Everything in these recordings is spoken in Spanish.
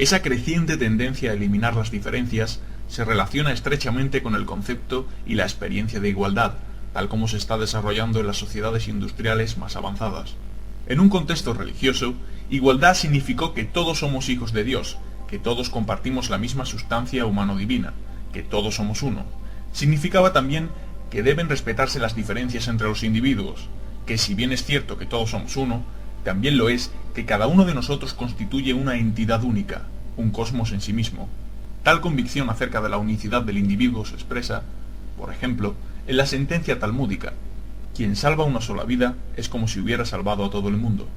Esa creciente tendencia a eliminar las diferencias se relaciona estrechamente con el concepto y la experiencia de igualdad, tal como se está desarrollando en las sociedades industriales más avanzadas. En un contexto religioso, igualdad significó que todos somos hijos de Dios, que todos compartimos la misma sustancia humano-divina, que todos somos uno. Significaba también que deben respetarse las diferencias entre los individuos, que si bien es cierto que todos somos uno, también lo es que cada uno de nosotros constituye una entidad única, un cosmos en sí mismo. Tal convicción acerca de la unicidad del individuo se expresa, por ejemplo, en la sentencia talmúdica: quien salva una sola vida es como si hubiera salvado a todo el mundo.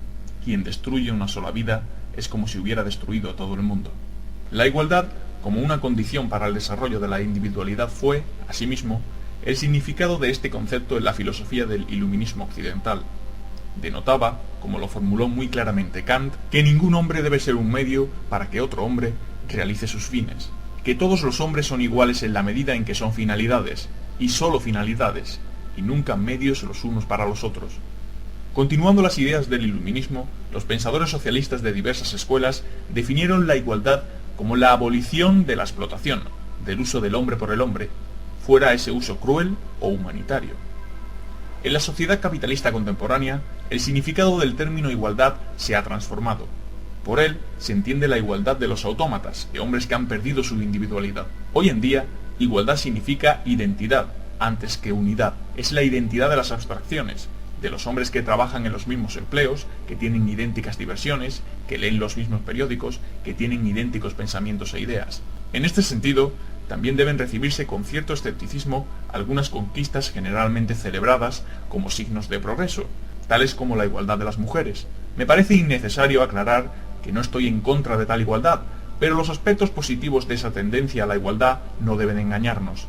Quien destruye una sola vida es como si hubiera destruido a todo el mundo. La igualdad, como una condición para el desarrollo de la individualidad, fue, asimismo, el significado de este concepto en la filosofía del iluminismo occidental. Denotaba, como lo formuló muy claramente Kant, que ningún hombre debe ser un medio para que otro hombre realice sus fines, que todos los hombres son iguales en la medida en que son finalidades, y sólo finalidades, y nunca medios los unos para los otros. Continuando las ideas del iluminismo, los pensadores socialistas de diversas escuelas definieron la igualdad como la abolición de la explotación, del uso del hombre por el hombre, fuera ese uso cruel o humanitario. En la sociedad capitalista contemporánea, el significado del término igualdad se ha transformado. Por él se entiende la igualdad de los autómatas, de hombres que han perdido su individualidad. Hoy en día, igualdad significa identidad, antes que unidad. Es la identidad de las abstracciones, de los hombres que trabajan en los mismos empleos, que tienen idénticas diversiones, que leen los mismos periódicos, que tienen idénticos pensamientos e ideas. En este sentido, también deben recibirse con cierto escepticismo algunas conquistas generalmente celebradas como signos de progreso, tales como la igualdad de las mujeres. Me parece innecesario aclarar que no estoy en contra de tal igualdad, pero los aspectos positivos de esa tendencia a la igualdad no deben engañarnos.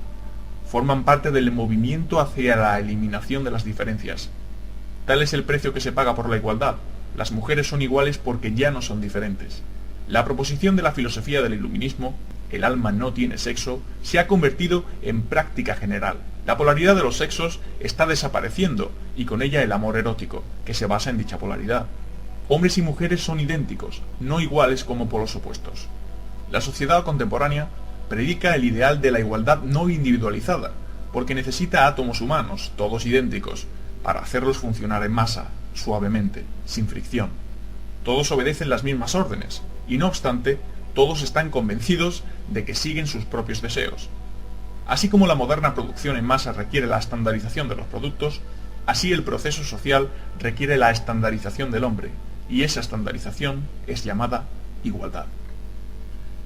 Forman parte del movimiento hacia la eliminación de las diferencias. Tal es el precio que se paga por la igualdad. Las mujeres son iguales porque ya no son diferentes. La proposición de la filosofía del iluminismo, el alma no tiene sexo, se ha convertido en práctica general. La polaridad de los sexos está desapareciendo, y con ella el amor erótico, que se basa en dicha polaridad. Hombres y mujeres son idénticos, no iguales como polos opuestos. La sociedad contemporánea predica el ideal de la igualdad no individualizada, porque necesita átomos humanos, todos idénticos, para hacerlos funcionar en masa, suavemente, sin fricción. Todos obedecen las mismas órdenes, y no obstante, todos están convencidos de que siguen sus propios deseos. Así como la moderna producción en masa requiere la estandarización de los productos, así el proceso social requiere la estandarización del hombre, y esa estandarización es llamada igualdad.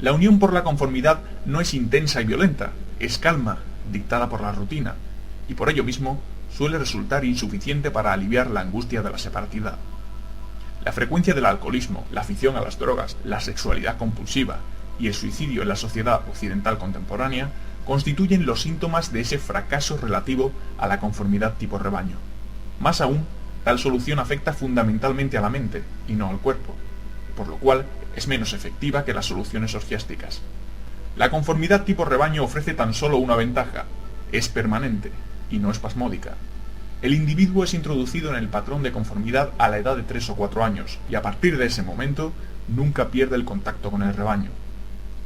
La unión por la conformidad no es intensa y violenta, es calma, dictada por la rutina, y por ello mismo suele resultar insuficiente para aliviar la angustia de la separatidad. La frecuencia del alcoholismo, la afición a las drogas, la sexualidad compulsiva y el suicidio en la sociedad occidental contemporánea constituyen los síntomas de ese fracaso relativo a la conformidad tipo rebaño. Más aún, tal solución afecta fundamentalmente a la mente y no al cuerpo, por lo cual es menos efectiva que las soluciones orgiásticas. La conformidad tipo rebaño ofrece tan solo una ventaja: es permanente y no espasmódica. El individuo es introducido en el patrón de conformidad a la edad de 3 o 4 años, y a partir de ese momento nunca pierde el contacto con el rebaño.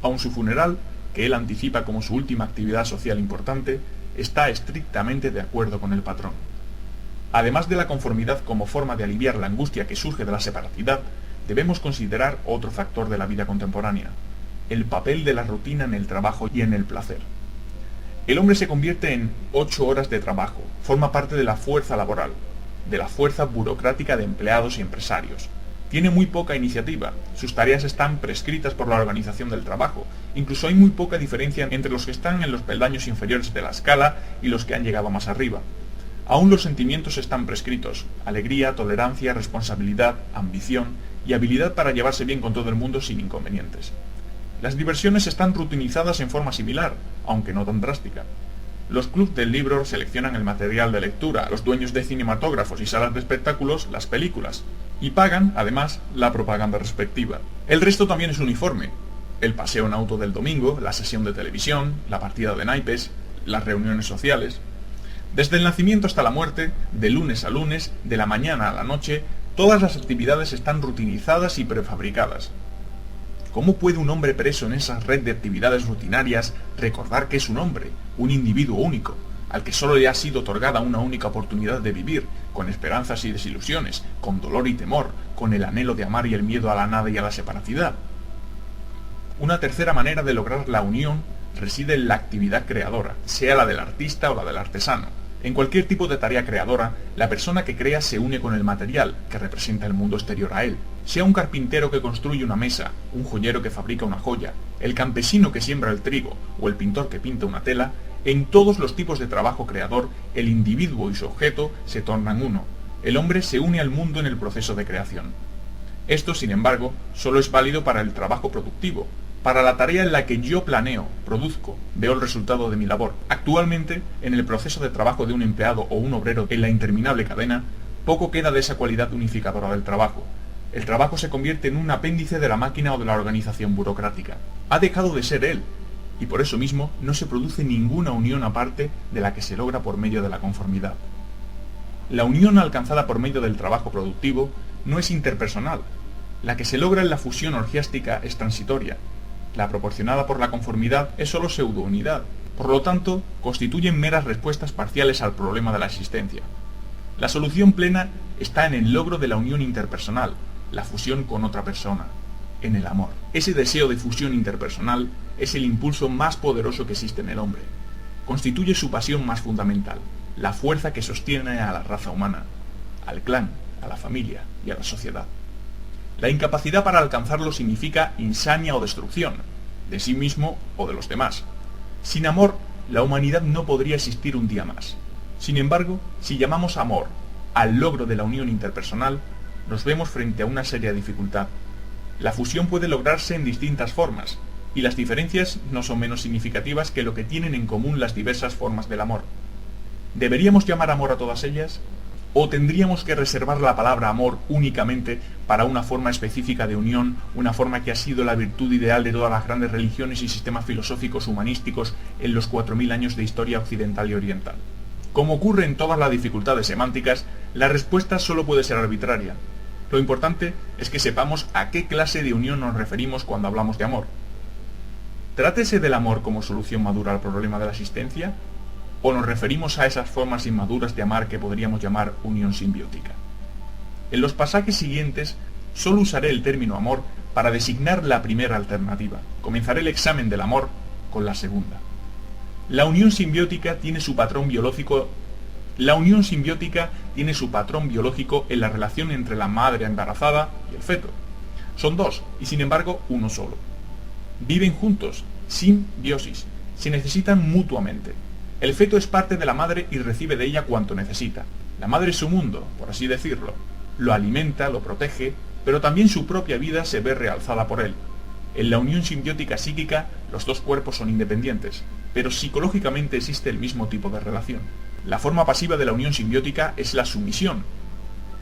Aun su funeral, que él anticipa como su última actividad social importante, está estrictamente de acuerdo con el patrón. Además de la conformidad como forma de aliviar la angustia que surge de la separatidad, debemos considerar otro factor de la vida contemporánea: el papel de la rutina en el trabajo y en el placer. El hombre se convierte en 8 horas de trabajo, forma parte de la fuerza laboral, de la fuerza burocrática de empleados y empresarios. Tiene muy poca iniciativa, sus tareas están prescritas por la organización del trabajo, incluso hay muy poca diferencia entre los que están en los peldaños inferiores de la escala y los que han llegado más arriba. Aún los sentimientos están prescritos: alegría, tolerancia, responsabilidad, ambición y habilidad para llevarse bien con todo el mundo sin inconvenientes. Las diversiones están rutinizadas en forma similar, aunque no tan drástica. Los clubs del libro seleccionan el material de lectura, los dueños de cinematógrafos y salas de espectáculos las películas, y pagan, además, la propaganda respectiva. El resto también es uniforme: el paseo en auto del domingo, la sesión de televisión, la partida de naipes, las reuniones sociales. Desde el nacimiento hasta la muerte, de lunes a lunes, de la mañana a la noche, todas las actividades están rutinizadas y prefabricadas. ¿Cómo puede un hombre preso en esa red de actividades rutinarias recordar que es un hombre, un individuo único, al que solo le ha sido otorgada una única oportunidad de vivir, con esperanzas y desilusiones, con dolor y temor, con el anhelo de amar y el miedo a la nada y a la separacidad? Una tercera manera de lograr la unión reside en la actividad creadora, sea la del artista o la del artesano. En cualquier tipo de tarea creadora, la persona que crea se une con el material, que representa el mundo exterior a él. Sea un carpintero que construye una mesa, un joyero que fabrica una joya, el campesino que siembra el trigo o el pintor que pinta una tela, en todos los tipos de trabajo creador, el individuo y su objeto se tornan uno. El hombre se une al mundo en el proceso de creación. Esto, sin embargo, solo es válido para el trabajo productivo, para la tarea en la que yo planeo, produzco, veo el resultado de mi labor. Actualmente, en el proceso de trabajo de un empleado o un obrero en la interminable cadena, poco queda de esa cualidad unificadora del trabajo. El trabajo se convierte en un apéndice de la máquina o de la organización burocrática. Ha dejado de ser él, y por eso mismo no se produce ninguna unión aparte de la que se logra por medio de la conformidad. La unión alcanzada por medio del trabajo productivo no es interpersonal. La que se logra en la fusión orgiástica es transitoria. La proporcionada por la conformidad es sólo pseudounidad. Por lo tanto, constituyen meras respuestas parciales al problema de la existencia. La solución plena está en el logro de la unión interpersonal, la fusión con otra persona, en el amor. Ese deseo de fusión interpersonal es el impulso más poderoso que existe en el hombre. Constituye su pasión más fundamental, la fuerza que sostiene a la raza humana, al clan, a la familia y a la sociedad. La incapacidad para alcanzarlo significa insania o destrucción, de sí mismo o de los demás. Sin amor, la humanidad no podría existir un día más. Sin embargo, si llamamos amor al logro de la unión interpersonal, nos vemos frente a una seria dificultad. La fusión puede lograrse en distintas formas, y las diferencias no son menos significativas que lo que tienen en común las diversas formas del amor. ¿Deberíamos llamar amor a todas ellas? ¿O tendríamos que reservar la palabra amor únicamente para una forma específica de unión, una forma que ha sido la virtud ideal de todas las grandes religiones y sistemas filosóficos humanísticos en los 4000 años de historia occidental y oriental? Como ocurre en todas las dificultades semánticas, la respuesta solo puede ser arbitraria. Lo importante es que sepamos a qué clase de unión nos referimos cuando hablamos de amor. ¿Trátese del amor como solución madura al problema de la existencia? ¿O nos referimos a esas formas inmaduras de amar que podríamos llamar unión simbiótica? En los pasajes siguientes solo usaré el término amor para designar la primera alternativa. Comenzaré el examen del amor con la segunda. La unión simbiótica tiene su patrón biológico en la relación entre la madre embarazada y el feto. Son dos, y sin embargo uno solo. Viven juntos, simbiosis, se necesitan mutuamente. El feto es parte de la madre y recibe de ella cuanto necesita. La madre es su mundo, por así decirlo. Lo alimenta, lo protege, pero también su propia vida se ve realzada por él. En la unión simbiótica psíquica, los dos cuerpos son independientes, pero psicológicamente existe el mismo tipo de relación. La forma pasiva de la unión simbiótica es la sumisión,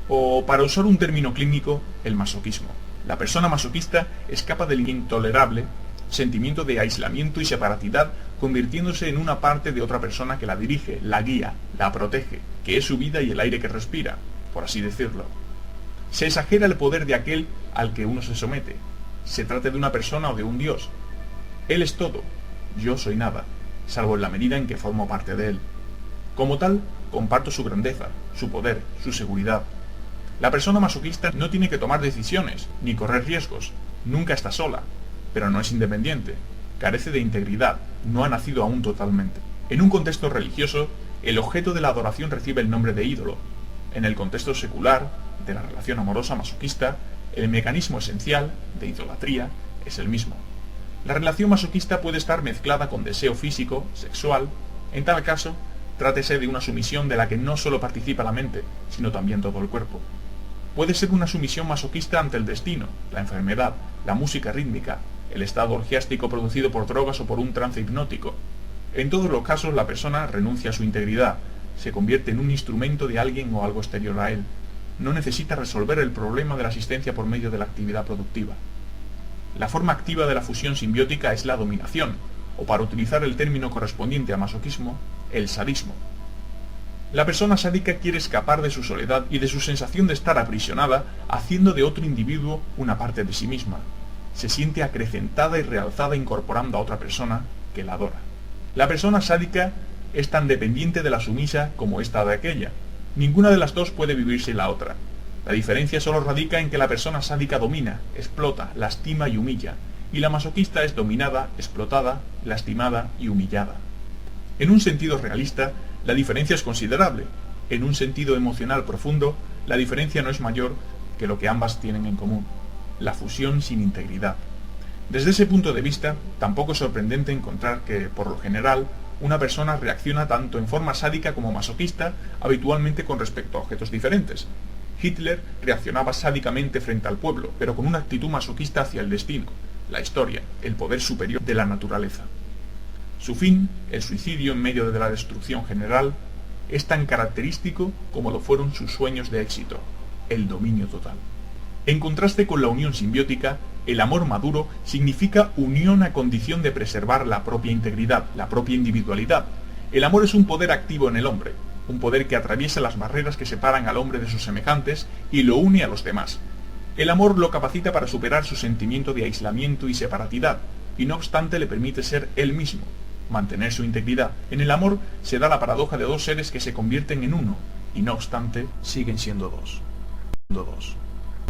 o, para usar un término clínico, el masoquismo. La persona masoquista escapa del intolerable sentimiento de aislamiento y separatidad, convirtiéndose en una parte de otra persona que la dirige, la guía, la protege, que es su vida y el aire que respira, por así decirlo. Se exagera el poder de aquel al que uno se somete, se trate de una persona o de un dios. Él es todo, yo soy nada, salvo en la medida en que formo parte de él. Como tal, comparto su grandeza, su poder, su seguridad. La persona masoquista no tiene que tomar decisiones, ni correr riesgos, nunca está sola, pero no es independiente, carece de integridad, no ha nacido aún totalmente. En un contexto religioso, el objeto de la adoración recibe el nombre de ídolo. En el contexto secular, de la relación amorosa masoquista, el mecanismo esencial, de idolatría, es el mismo. La relación masoquista puede estar mezclada con deseo físico, sexual. En tal caso, trátese de una sumisión de la que no solo participa la mente, sino también todo el cuerpo. Puede ser una sumisión masoquista ante el destino, la enfermedad, la música rítmica, el estado orgiástico producido por drogas o por un trance hipnótico. En todos los casos, la persona renuncia a su integridad, se convierte en un instrumento de alguien o algo exterior a él. No necesita resolver el problema de la existencia por medio de la actividad productiva. La forma activa de la fusión simbiótica es la dominación, o para utilizar el término correspondiente a masoquismo, el sadismo. La persona sádica quiere escapar de su soledad y de su sensación de estar aprisionada, haciendo de otro individuo una parte de sí misma. se siente acrecentada y realzada incorporando a otra persona que la adora. La persona sádica es tan dependiente de la sumisa como ésta de aquella. Ninguna de las dos puede vivir sin la otra. La diferencia solo radica en que la persona sádica domina, explota, lastima y humilla, y la masoquista es dominada, explotada, lastimada y humillada. En un sentido realista, la diferencia es considerable. En un sentido emocional profundo, la diferencia no es mayor que lo que ambas tienen en común: la fusión sin integridad. Desde ese punto de vista, tampoco es sorprendente encontrar que, por lo general, una persona reacciona tanto en forma sádica como masoquista, habitualmente con respecto a objetos diferentes. Hitler reaccionaba sádicamente frente al pueblo, pero con una actitud masoquista hacia el destino, la historia, el poder superior de la naturaleza. Su fin, el suicidio en medio de la destrucción general, es tan característico como lo fueron sus sueños de éxito, el dominio total. En contraste con la unión simbiótica, el amor maduro significa unión a condición de preservar la propia integridad, la propia individualidad. El amor es un poder activo en el hombre, un poder que atraviesa las barreras que separan al hombre de sus semejantes y lo une a los demás. El amor lo capacita para superar su sentimiento de aislamiento y separatidad, y no obstante le permite ser él mismo, mantener su integridad. En el amor se da la paradoja de dos seres que se convierten en uno, y no obstante siguen siendo dos.